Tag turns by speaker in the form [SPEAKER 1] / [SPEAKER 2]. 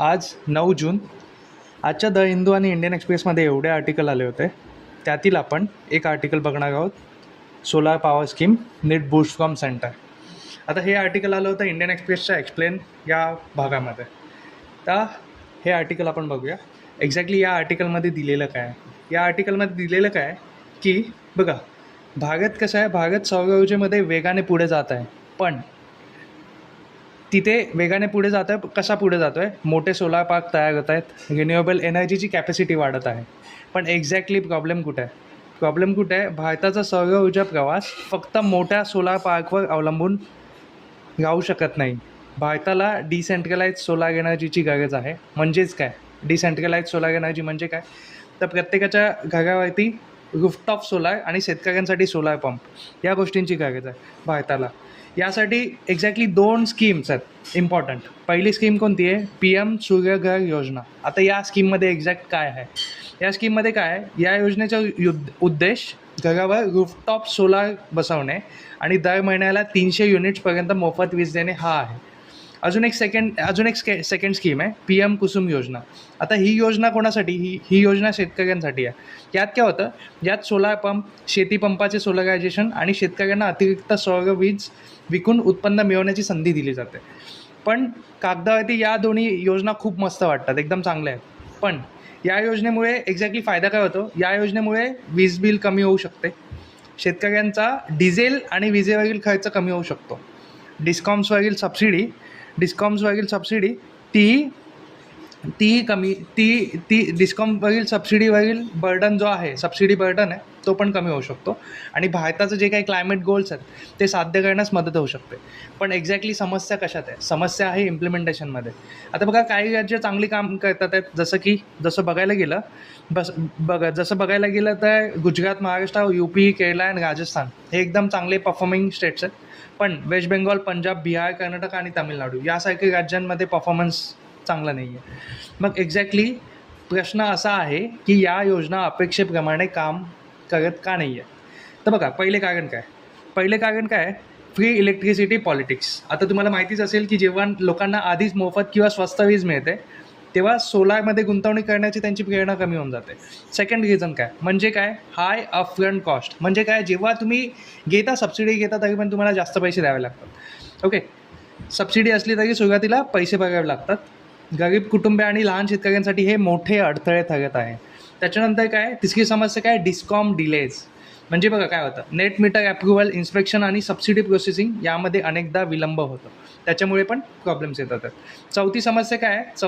[SPEAKER 1] आज 9 जून. आजच्या द हिंदू आणि इंडियन एक्सप्रेसमध्ये एवढे आर्टिकल आले होते, त्यातील आपण एक आर्टिकल बघणार आहोत. Solar power scheme need boost from centre. आता हे आर्टिकल आलं होतं इंडियन एक्सप्रेसच्या एक्सप्लेन या भागामध्ये. तर हे आर्टिकल आपण बघूया एक्झॅक्टली या आर्टिकलमध्ये दिलेलं काय आहे. या आर्टिकलमध्ये दिलेलं काय आहे की बघा, भारत कसं आहे, भारत सौर ऊर्जेमध्ये वेगाने पुढे जात आहे. पण तिथे वेगाने पुढे जात आहे. कसा पुढे जातो आहे? मोठे सोलार पार्क तयार होत आहेत, रिन्युएबल एनर्जीची कॅपॅसिटी वाढत आहे. पण एक्झॅक्टली प्रॉब्लेम कुठे आहे? प्रॉब्लेम कुठे आहे? भारताचा सौर ऊर्जा प्रवास फक्त मोठ्या सोलार पार्कवर अवलंबून राहू शकत नाही. भारताला डिसेंट्रलाइज सोलार एनर्जीची गरज आहे. म्हणजेच काय डिसेंट्रलाइज सोलार एनर्जी म्हणजे काय? तर प्रत्येकाच्या घरावरती रूफटॉप सोलार आणि शेतकऱ्यांसाठी सोलार पंप या गोष्टींची गरज आहे भारताला. यासाठी एक्झॅक्टली 2 स्कीम्स आहेत इम्पॉर्टंट. पहिली स्कीम कोणती आहे? PM सूर्यघर योजना. आता या स्कीममध्ये एक्झॅक्ट काय आहे? या स्कीममध्ये काय आहे? या योजनेचा उद्देश घरावर रूफटॉप सोलार बसवणे आणि दर महिन्याला 300 युनिट्सपर्यंत मोफत वीज देणे हा आहे. अजून एक सेकंड स्कीम आहे PM कुसुम योजना. आता ही योजना कोणासाठी? ही योजना शेतकऱ्यांसाठी आहे. यात काय होतं? यात सोलार पंप, शेती पंपाचे सोलरायझेशन आणि शेतकऱ्यांना अतिरिक्त सौर वीज विकून उत्पन्न मिळवण्याची संधी दिली जाते. पण कागदावरती या दोन्ही योजना खूप मस्त वाटतात, एकदम चांगल्या आहेत. पण या योजनेमुळे एक्झॅक्टली फायदा काय होतो? या योजनेमुळे वीज बिल कमी होऊ शकते, शेतकऱ्यांचा डिझेल आणि विजेवरील खर्च कमी होऊ शकतो, डिस्कॉम्सवरील सबसिडी तीही कमी ती डिस्कॉमवरील सबसिडीवरील बर्डन जो आहे, सबसिडी बर्डन आहे, तो पण कमी होऊ शकतो आणि भारताचं जे काही क्लायमेट गोल्स आहेत ते साध्य करण्यास मदत होऊ शकते. पण एक्झॅक्टली समस्या कशात आहे? समस्या आहे इम्प्लिमेंटेशनमध्ये. आता बघा, काही राज्य चांगली काम करतात आहेत, जसं बघायला गेलं तर गुजरात, महाराष्ट्र, UP, केरळ आणि राजस्थान हे एकदम चांगले परफॉर्मिंग स्टेट्स आहेत. पण वेस्ट बेंगॉल, पंजाब, बिहार, कर्नाटक आणि तामिळनाडू यासारख्या राज्यांमध्ये परफॉर्मन्स चांगला नाही आहे. मग एक्झॅक्टली प्रश्न असा आहे की या योजना अपेक्षेप्रमाणे काम करत का नाही आहे? तर बघा, पहिले कारण काय? Free electricity politics. आता तुम्हाला माहितीच असेल की जेव्हा लोकांना आधीच मोफत किंवा स्वस्त वीज मिळते तेव्हा सोलारमध्ये गुंतवणूक करण्याची त्यांची प्रेरणा कमी होऊन जाते. सेकंड रिझन काय? म्हणजे काय? हाय अपफ्रंट कॉस्ट. म्हणजे काय? जेव्हा तुम्ही सबसिडी घेता तरी पण तुम्हाला जास्त पैसे द्यावे लागतात. ओके, सबसिडी असली तरी सुरुवातीला पैसे भरावे लागतात. गरीब कुटुंबे आणि लहान शेतकऱ्यांसाठी हे मोठे अडथळे ठरत आहे. त्याच्यानंतर काय? तिसरी समस्या काय? Discom delays. म्हणजे बघा काय होतं, नेट मीटर अप्रुव्हल, इन्स्पेक्शन आणि सबसिडी प्रोसेसिंग यामध्ये अनेकदा विलंब होतो. त्याच्यामुळे पण प्रॉब्लेम्स येतात. चौथी समस्या काय आहे?